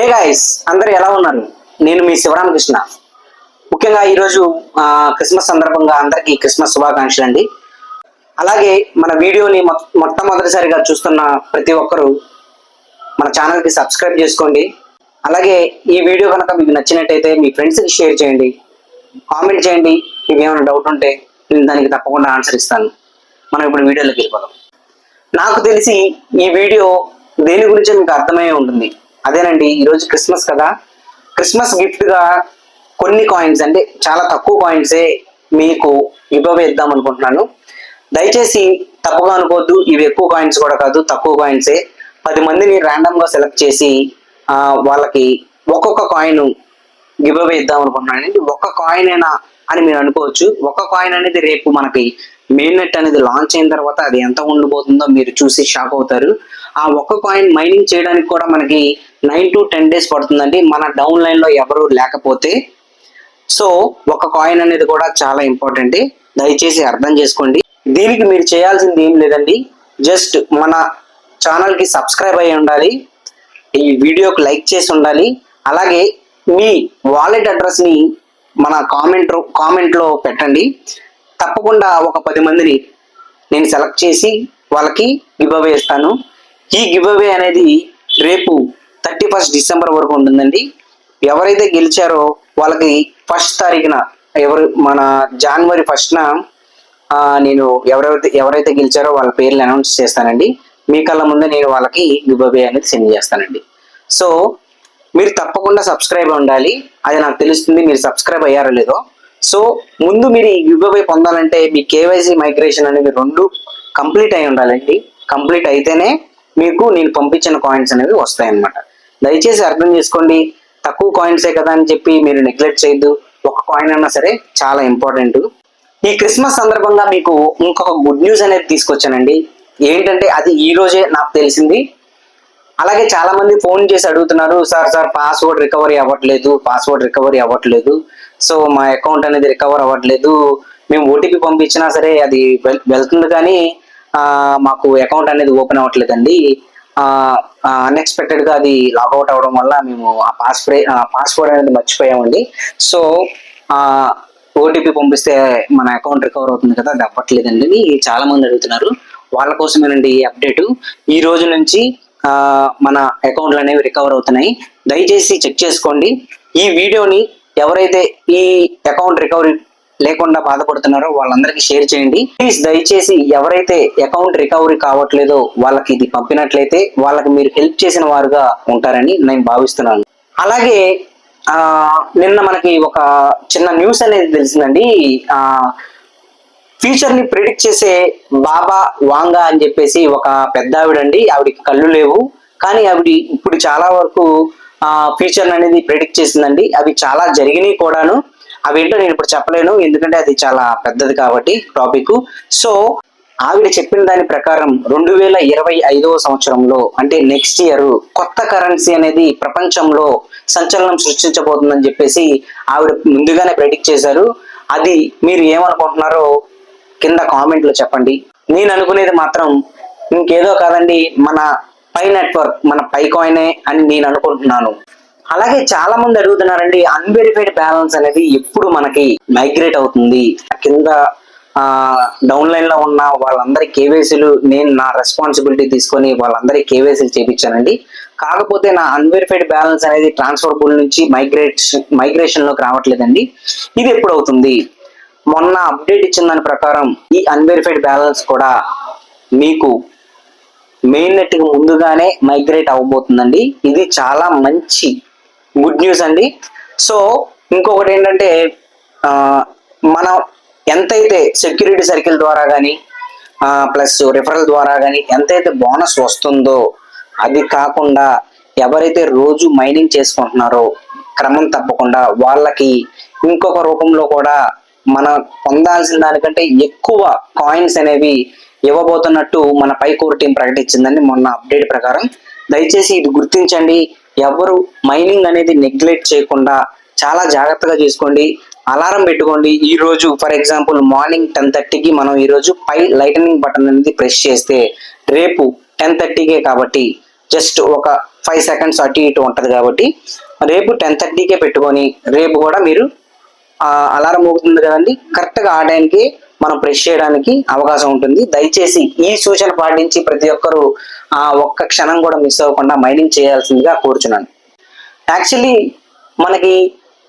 Hey guys, అందరు ఎలా ఉన్నారు? నేను మీ శివరామకృష్ణ. ముఖ్యంగా ఈరోజు క్రిస్మస్ సందర్భంగా అందరికీ క్రిస్మస్ శుభాకాంక్షలు అండి. అలాగే మన వీడియోని మొట్టమొదటిసారిగా చూస్తున్న ప్రతి ఒక్కరూ మన ఛానల్కి సబ్స్క్రైబ్ చేసుకోండి. అలాగే ఈ వీడియో కనుక మీకు నచ్చినట్టయితే మీ ఫ్రెండ్స్కి షేర్ చేయండి, కామెంట్ చేయండి. మీకు ఏమైనా డౌట్ ఉంటే నేను దానికి తప్పకుండా ఆన్సర్ ఇస్తాను. మనం ఇప్పుడు వీడియోలోకి వెళ్ళిపోదాం. నాకు తెలిసి ఈ వీడియో దేని గురించి మీకు అర్థమయ్యే ఉంటుంది. అదేనండి, ఈరోజు క్రిస్మస్ కదా. క్రిస్మస్ గిఫ్ట్గా కొన్ని కాయిన్స్, అంటే చాలా తక్కువ కాయిన్సే మీకు గివ్ ఇద్దాం అనుకుంటున్నాను. దయచేసి తప్పుగా అనుకోవద్దు, ఇవి ఎక్కువ కాయిన్స్ కూడా కాదు, తక్కువ కాయిన్సే. 10 మందిని ర్యాండమ్గా సెలెక్ట్ చేసి వాళ్ళకి ఒక్కొక్క కాయిన్ గివ్ ఇద్దాం అనుకుంటున్నాను. ఒక్క కాయిన్ అయినా అని మీరు అనుకోవచ్చు. ఒక్క కాయిన్ అనేది రేపు మనకి మెయిన్ నెట్ అనేది లాంచ్ అయిన తర్వాత అది ఎంత ఉండిపోతుందో మీరు చూసి షాక్ అవుతారు. ఆ ఒక్క కాయిన్ మైనింగ్ చేయడానికి కూడా మనకి 9 to 10 days పడుతుందండి, మన డౌన్ లైన్ లో ఎవరు లేకపోతే. సో ఒక కాయిన్ అనేది కూడా చాలా ఇంపార్టెంట్, దయచేసి అర్థం చేసుకోండి. దీనికి మీరు చేయాల్సింది ఏం లేదండి, జస్ట్ మన ఛానల్ కి సబ్స్క్రైబ్ అయ్యి ఉండాలి, ఈ వీడియోకి లైక్ చేసి ఉండాలి. అలాగే మీ వాలెట్ అడ్రస్ ని మన కామెంట్ లో పెట్టండి. తప్పకుండా ఒక 10 మందిని నేను సెలెక్ట్ చేసి వాళ్ళకి గివ్ అవే ఇస్తాను. ఈ గివ్ అవే అనేది రేపు 31st December వరకు ఉంటుందండి. ఎవరైతే గెలిచారో వాళ్ళకి 1st తారీఖున, మన January 1st నేను ఎవరైతే గెలిచారో వాళ్ళ పేర్లు అనౌన్స్ చేస్తానండి. మీ కళ్ళ ముందే నేను వాళ్ళకి గివ్ అవే అనేది సెండ్ చేస్తానండి. సో మీరు తప్పకుండా సబ్స్క్రైబ్ ఉండాలి, అది నాకు తెలుస్తుంది మీరు సబ్స్క్రైబ్ అయ్యారో లేదో. సో ముందు మీరు ఈ గివ్ అవే పొందాలంటే మీ కేవైసీ మైగ్రేషన్ అనేవి 2 కంప్లీట్ అయి ఉండాలండి. కంప్లీట్ అయితేనే మీకు నేను పంపించిన కాయిన్స్ అనేవి వస్తాయన్నమాట. దయచేసి అర్థం చేసుకోండి. తక్కువ కాయిన్సే కదా అని చెప్పి మీరు నెగ్లెక్ట్ చేయొద్దు. ఒక కాయిన్ అన్నా సరే చాలా ఇంపార్టెంట్. ఈ క్రిస్మస్ సందర్భంగా మీకు ఇంకొక గుడ్ న్యూస్ అనేది తీసుకొచ్చానండి. ఏంటంటే అది ఈ రోజే నాకు తెలిసింది. అలాగే చాలా మంది ఫోన్ చేసి అడుగుతున్నారు, సార్ పాస్వర్డ్ రికవరీ అవ్వట్లేదు, సో మా అకౌంట్ అనేది రికవర్ అవ్వట్లేదు, మేము ఓటీపీ పంపించినా సరే అది వెళ్తుంది కానీ మాకు అకౌంట్ అనేది ఓపెన్ అవ్వట్లేదండి, అన్ఎక్స్పెక్టెడ్ గా అది లాగౌట్ అవడం వల్ల మేము ఆ పాస్వర్డ్ అనేది మర్చిపోయామండి. సో ఓటీపీ పంపిస్తే మన అకౌంట్ రికవర్ అవుతుంది కదా, అది అవ్వట్లేదండి అని చాలా మంది అడుగుతున్నారు. వాళ్ళ కోసమేనండి ఈ అప్డేట్. ఈ రోజు నుంచి మన అకౌంట్లు అనేవి రికవర్ అవుతున్నాయి. దయచేసి చెక్ చేసుకోండి. ఈ వీడియోని ఎవరైతే ఈ అకౌంట్ రికవరీ లేకుండా బాధపడుతున్నారో వాళ్ళందరికీ షేర్ చేయండి ప్లీజ్. దయచేసి ఎవరైతే అకౌంట్ రికవరీ కావట్లేదో వాళ్ళకి ఇది పంపినట్లయితే వాళ్ళకి మీరు హెల్ప్ చేసిన వారుగా ఉంటారని నేను భావిస్తున్నాను. అలాగే నిన్న మనకి ఒక చిన్న న్యూస్ అనేది తెలిసిందండి. ఫ్యూచర్ ని ప్రిడిక్ట్ చేసే బాబా వాంగా అని చెప్పేసి ఒక పెద్ద ఆవిడండి. ఆవిడికి కళ్ళు లేవు, కానీ ఆవిడ ఇప్పుడు చాలా వరకు ఫ్యూచర్ అనేది ప్రిడిక్ట్ చేసిందండి. అవి చాలా జరిగినాయి కూడాను. అవేంటో నేను ఇప్పుడు చెప్పలేను, ఎందుకంటే అది చాలా పెద్దది కాబట్టి టాపిక్. సో ఆవిడ చెప్పిన దాని ప్రకారం 2025వ సంవత్సరంలో, అంటే నెక్స్ట్ ఇయర్, కొత్త కరెన్సీ అనేది ప్రపంచంలో సంచలనం సృష్టించబోతుందని చెప్పేసి ఆవిడ ముందుగానే ప్రెడిక్ట్ చేశారు. అది మీరు ఏమనుకుంటున్నారో కింద కామెంట్ లో చెప్పండి. నేను అనుకునేది మాత్రం ఇంకేదో కాదండి, మన పై నెట్వర్క్, మన పై కాయినే అని నేను అనుకుంటున్నాను. అలాగే చాలా మంది అడుగుతున్నారండి, అన్వెరిఫైడ్ బ్యాలెన్స్ అనేది ఎప్పుడు మనకి మైగ్రేట్ అవుతుంది? కింద డౌన్ లైన్ లో ఉన్న వాళ్ళందరి కేవైసీలు నేను నా రెస్పాన్సిబిలిటీ తీసుకొని వాళ్ళందరి కేవైసీలు చేయించానండి. కాకపోతే నా అన్వెరిఫైడ్ బ్యాలెన్స్ అనేది ట్రాన్స్ఫర్ నుంచి మైగ్రేషన్ లోకి రావట్లేదండి. ఇది ఎప్పుడు అవుతుంది? మొన్న అప్డేట్ ఇచ్చిన దాని ప్రకారం ఈ అన్వెరిఫైడ్ బ్యాలెన్స్ కూడా మీకు మెయిన్ నెట్ కి ముందుగానే మైగ్రేట్ అవ్వబోతుందండి. ఇది చాలా మంచి గుడ్ న్యూస్ అండి. సో ఇంకొకటి ఏంటంటే, మనం ఎంతైతే సెక్యూరిటీ సర్కిల్ ద్వారా కానీ ప్లస్ రిఫరల్ ద్వారా కానీ ఎంతైతే బోనస్ వస్తుందో, అది కాకుండా ఎవరైతే రోజు మైనింగ్ చేసుకుంటున్నారో క్రమం తప్పకుండా వాళ్ళకి ఇంకొక రూపంలో కూడా మనం పొందాల్సిన దానికంటే ఎక్కువ కాయిన్స్ అనేవి ఇవ్వబోతున్నట్టు మన పై కోర్ టీం ప్రకటించిందని మొన్న అప్డేట్ ప్రకారం. దయచేసి ఇది గుర్తించండి. ఎవరు మైనింగ్ అనేది నెగ్లెక్ట్ చేయకుండా చాలా జాగ్రత్తగా చేసుకోండి. అలారం పెట్టుకోండి. ఈ రోజు ఫర్ ఎగ్జాంపుల్ మార్నింగ్ 10:30కి మనం ఈ రోజు పై లైటనింగ్ బటన్ అనేది ప్రెస్ చేస్తే రేపు 10:30కే కాబట్టి జస్ట్ ఒక 5 సెకండ్స్ అటు ఇటు ఉంటుంది కాబట్టి రేపు 10:30కే పెట్టుకొని రేపు కూడా మీరు అలారం మోగుతుంది కదండి, కరెక్ట్గా ఆ టైంకి మనం ప్రెస్ చేయడానికి అవకాశం ఉంటుంది. దయచేసి ఈ సూచన పాటించి ప్రతి ఒక్కరూ ఒక్క క్షణం కూడా మిస్ అవ్వకుండా మైనింగ్ చేయాల్సిందిగా కోరుచున్నాను. యాక్చువల్లీ మనకి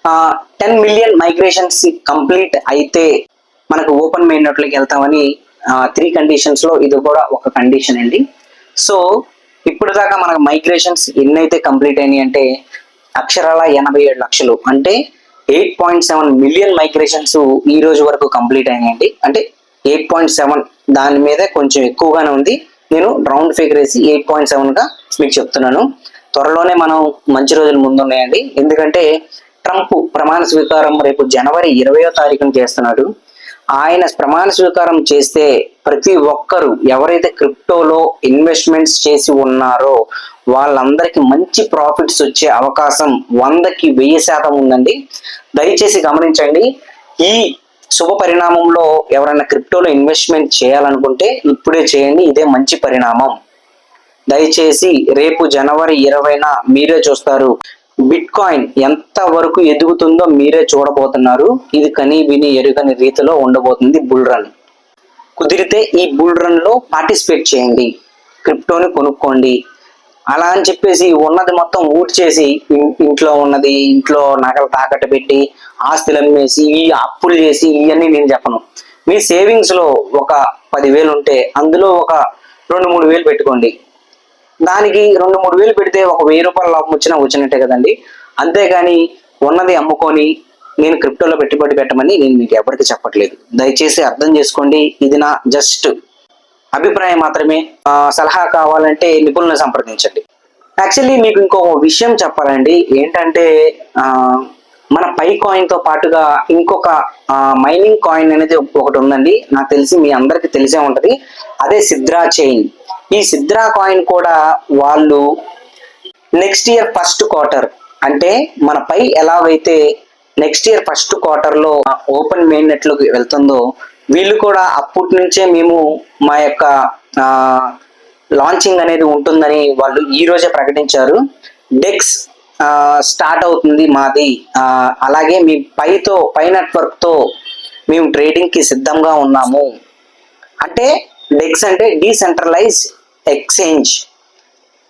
10 మిలియన్ మైగ్రేషన్స్ కంప్లీట్ అయితే మనకు ఓపెన్ మెయిన్ నెట్లోకి వెళ్తామని 3 కండిషన్స్ లో ఇది కూడా ఒక కండిషన్ అండి. సో ఇప్పుడు దాకా మనకు మైగ్రేషన్స్ ఎన్నైతే కంప్లీట్ అయినాయి అంటే అక్షరాల 87 లక్షలు, అంటే 8.7 మిలియన్ మైగ్రేషన్స్ ఈ రోజు వరకు కంప్లీట్ అయినాయండి. అంటే 8.7 దాని మీద కొంచెం ఎక్కువగానే ఉంది. నేను రౌండ్ ఫిగర్ వేసి 8.7 గా మీకు చెప్తున్నాను. త్వరలోనే మనం మంచి రోజులు ముందున్నాయండి. ఎందుకంటే ట్రంప్ ప్రమాణ స్వీకారం రేపు జనవరి 20వ తారీఖున చేస్తున్నాడు. ఆయన ప్రమాణ స్వీకారం చేస్తే ప్రతి ఒక్కరు ఎవరైతే క్రిప్టోలో ఇన్వెస్ట్మెంట్స్ చేసి ఉన్నారో వాళ్ళందరికీ మంచి ప్రాఫిట్స్ వచ్చే అవకాశం 100కి 1000% ఉందండి. దయచేసి గమనించండి. ఈ శుభ పరిణామంలో ఎవరైనా క్రిప్టోలో ఇన్వెస్ట్మెంట్ చేయాలనుకుంటే ఇప్పుడే చేయండి, ఇదే మంచి పరిణామం. దయచేసి రేపు జనవరి 20న మీరే చూస్తారు. బిట్ కాయిన్ ఎంత వరకు ఎదుగుతుందో మీరే చూడబోతున్నారు. ఇది కని విని ఎరుగని రీతిలో ఉండబోతుంది బుల్ రన్. కుదిరితే ఈ బుల్ రన్ లో పార్టిసిపేట్ చేయండి, క్రిప్టోని కొనుక్కోండి. అలా అని చెప్పేసి ఉన్నది మొత్తం ఊట్ చేసి ఇంట్లో ఉన్నది ఇంట్లో నగలు తాకట్టు పెట్టి ఆస్తులు అమ్మేసి ఈ అప్పులు చేసి ఇవన్నీ నేను చెప్పను. మీ సేవింగ్స్ లో ఒక 10,000 ఉంటే అందులో ఒక 2-3 వేలు పెట్టుకోండి. దానికి 2-3 వేలు పెడితే ఒక 1000 రూపాయల లాభం వచ్చినట్టే కదండి. అంతేగాని ఉన్నది అమ్ముకొని నేను క్రిప్టోలో పెట్టుబడి పెట్టమని నేను మీకు ఎవరికి చెప్పట్లేదు. దయచేసి అర్థం చేసుకోండి. ఇది నా జస్ట్ అభిప్రాయం మాత్రమే. సలహా కావాలంటే నిపుణులను సంప్రదించండి. యాక్చువల్లీ మీకు ఇంకో విషయం చెప్పాలండి. ఏంటంటే మన పై కాయిన్ తో పాటుగా ఇంకొక మైనింగ్ కాయిన్ అనేది ఒకటి ఉందండి. నాకు తెలిసి మీ అందరికి తెలిసే ఉంటది. అదే సిద్రా చైన్. ఈ సిద్రా కాయిన్ కూడా వాళ్ళు నెక్స్ట్ ఇయర్ ఫస్ట్ క్వార్టర్, అంటే మన పై ఎలాగైతే నెక్స్ట్ ఇయర్ ఫస్ట్ క్వార్టర్ లో ఓపెన్ మెయిన్ నెట్ లోకి వెళ్తుందో వీళ్ళు కూడా అప్పటి నుంచే మేము మా యొక్క లాంచింగ్ అనేది ఉంటుందని వాళ్ళు ఈ రోజే ప్రకటించారు. డెక్స్ స్టార్ట్ అవుతుంది మాది. అలాగే మీ పై నెట్వర్క్ తో మేము ట్రేడింగ్ కి సిద్ధంగా ఉన్నాము. అంటే డెక్స్ అంటే డీసెంట్రలైజ్ ఎక్స్చేంజ్.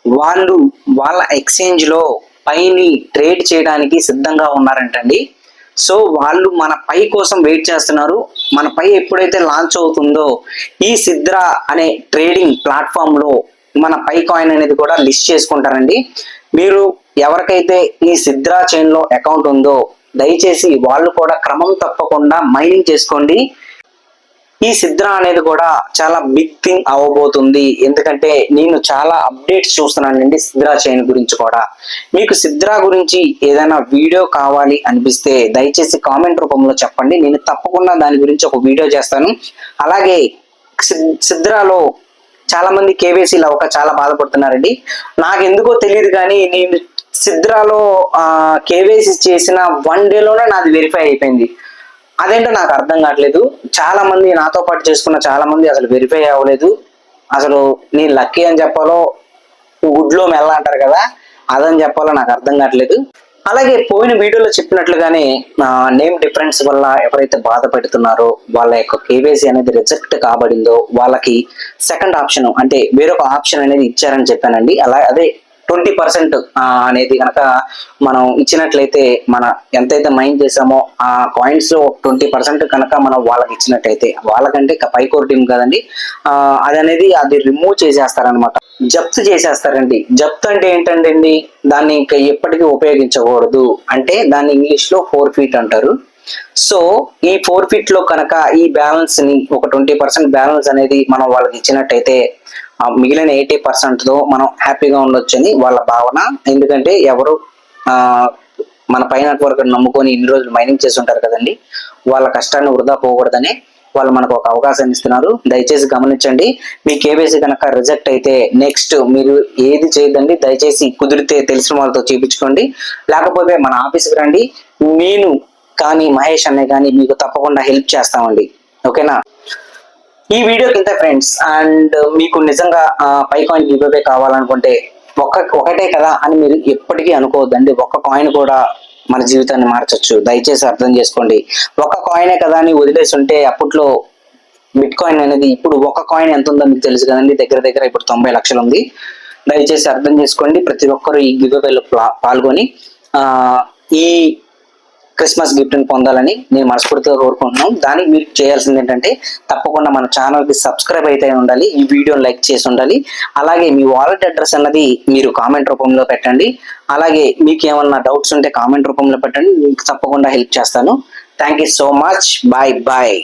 వాళ్ళు వాళ్ళ ఎక్స్చేంజ్ లో పైని ట్రేడ్ చేయడానికి సిద్ధంగా ఉన్నారంటండి. సో వాళ్ళు మన పై కోసం వెయిట్ చేస్తున్నారు. మన పై ఎప్పుడైతే లాంచ్ అవుతుందో ఈ సిద్రా అనే ట్రేడింగ్ ప్లాట్ఫామ్ లో మన పై కాయిన్ అనేది కూడా లిస్ట్ చేసుకుంటారండి. మీరు ఎవరికైతే ఈ సిద్రా చైన్ లో అకౌంట్ ఉందో దయచేసి వాళ్ళు కూడా క్రమం తప్పకుండా మైనింగ్ చేసుకోండి. ఈ సిద్రా అనేది కూడా చాలా బిగ్ థింగ్ అవ్వబోతుంది. ఎందుకంటే నేను చాలా అప్డేట్స్ చూస్తున్నానండి సిద్రా చైన్ గురించి కూడా. మీకు సిద్రా గురించి ఏదైనా వీడియో కావాలి అనిపిస్తే దయచేసి కామెంట్ రూపంలో చెప్పండి. నేను తప్పకుండా దాని గురించి ఒక వీడియో చేస్తాను. అలాగే సిద్రాలో చాలా మంది కేవైసీలు అవ్వక చాలా బాధపడుతున్నారండి. నాకు ఎందుకో తెలియదు కానీ నేను సిద్రాలో కేవైసీ చేసిన 1 డేలోనే నాది వెరిఫై అయిపోయింది. అదేంటో నాకు అర్థం కావట్లేదు. చాలా మంది నాతో పాటు చేసుకున్న చాలా మంది అసలు వెరిఫై అవ్వలేదు. అసలు నేను లక్కీ అని చెప్పాలో గుడ్లో మెల్ల అంటారు కదా, అదని చెప్పాలో నాకు అర్థం కావట్లేదు. అలాగే పోయిన వీడియోలో చెప్పినట్లుగానే నేమ్ డిఫరెన్స్ వల్ల ఎవరైతే బాధపడుతున్నారో వాళ్ళ యొక్క కేవైసీ అనేది రిజెక్ట్ కాబడిందో వాళ్ళకి సెకండ్ ఆప్షన్ అంటే వేరొక ఆప్షన్ అనేది ఇచ్చారని చెప్పానండి. అదే 20% అనేది కనుక మనం ఇచ్చినట్లయితే మన ఎంతైతే మైన్ చేసామో ఆ కాయిన్స్ లో 20% కనుక మనం వాళ్ళకి ఇచ్చినట్టయితే వాళ్ళకంటే పైకోర్ టీం కదండి, అది రిమూవ్ చేసేస్తారనమాట, జప్తు చేసేస్తారండి. జప్తు అంటే ఏంటండి, దాన్ని ఇంకా ఎప్పటికీ ఉపయోగించకూడదు. అంటే దాన్ని ఇంగ్లీష్ లో 4 ఫీట్ అంటారు. సో ఈ 4 ఫీట్ లో కనుక ఈ బ్యాలెన్స్ ని ఒక 20% బ్యాలెన్స్ అనేది మనం వాళ్ళకి ఇచ్చినట్టయితే మిగిలిన 80% తో మనం హ్యాపీగా ఉండొచ్చు అని వాళ్ళ భావన. ఎందుకంటే ఎవరు మన పై నెట్వర్క్ నమ్ముకొని ఇన్ని రోజులు మైనింగ్ చేసి ఉంటారు కదండి, వాళ్ళ కష్టాన్ని వృధా పోకూడదని వాళ్ళు మనకు ఒక అవకాశం ఇస్తున్నారు. దయచేసి గమనించండి. మీ కేవైసీ కనుక రిజెక్ట్ అయితే నెక్స్ట్ మీరు ఏది చేయదండి. దయచేసి కుదిరితే తెలిసిన వాళ్ళతో చేయించుకోండి, లేకపోతే మన ఆఫీస్కి రండి. నేను కానీ మహేష్ అనే కానీ మీకు తప్పకుండా హెల్ప్ చేస్తామండి. ఓకేనా? ఈ వీడియో కింద ఫ్రెండ్స్, అండ్ మీకు నిజంగా పై కాయిన్ గివ్ అవే కావాలనుకుంటే ఒకటే కదా అని మీరు ఎప్పటికీ అనుకోవద్దండి. ఒక్క కాయిన్ కూడా మన జీవితాన్ని మార్చొచ్చు. దయచేసి అర్థం చేసుకోండి. ఒక కాయినే కదా అని వదిలేసి ఉంటే అప్పట్లో బిట్ కాయిన్ అనేది, ఇప్పుడు ఒక కాయిన్ ఎంత ఉందో మీకు తెలుసు కదండి, దగ్గర దగ్గర ఇప్పుడు 90 లక్షలు ఉంది. దయచేసి అర్థం చేసుకోండి. ప్రతి ఒక్కరూ ఈ గివ్అవేలో పాల్గొని ఈ క్రిస్మస్ గిఫ్ట్ ని పొందాలని నేను మనస్ఫూర్తిగా కోరుకుంటున్నాను. దానికి మీరు చేయాల్సింది ఏంటంటే తప్పకుండా మన ఛానల్ కి సబ్స్క్రైబ్ అయితే ఉండాలి, ఈ వీడియోని లైక్ చేసి ఉండాలి. అలాగే మీ వాలెట్ అడ్రస్ అన్నది మీరు కామెంట్ రూపంలో పెట్టండి. అలాగే మీకు ఏమన్నా డౌట్స్ ఉంటే కామెంట్ రూపంలో పెట్టండి, మీకు తప్పకుండా హెల్ప్ చేస్తాను. Thank you so much. Bye bye.